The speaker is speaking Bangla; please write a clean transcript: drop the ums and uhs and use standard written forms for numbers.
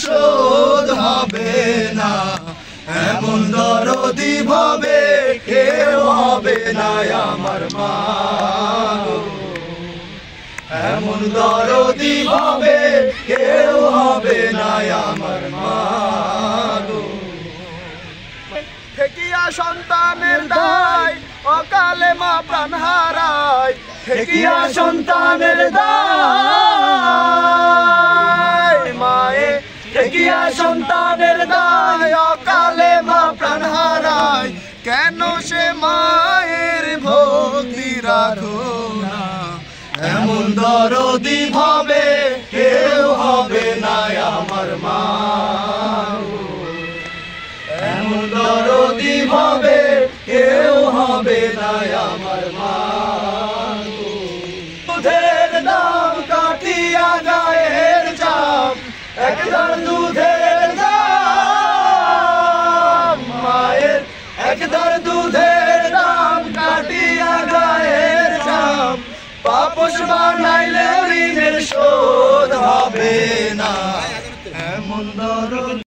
শোধ হবে না। এমন দরদি ভাবে কেউ হবে না আমার মা গো, এমন দরদি ভাবে কেউ হবে না আমার মা গো। ঠেকিয়া সন্তানের দায় অকালে মা প্রাণ হারায়, ঠেকিয়া সন্তানের দায় মায়ে, ঠেকিয়া সন্তানের দায় অকালে মা প্রাণ হারায়। কেন সে মায়ের ভক্তি রাখো না, এমন দরদি ভাবে কেউ হবে না আমার মা গো, এমন দরদি ভাবে কেউ হবে না আমার মা গো। দুধের দাম কাটিয়া গায়ের চাপ, একদার দুধের দাম মায়ের, একদার দুধের দাম কাটিয়া গায়ের চাপ। পাপস বানাইলে ঋণের শোধ হবে না, এমন দরদ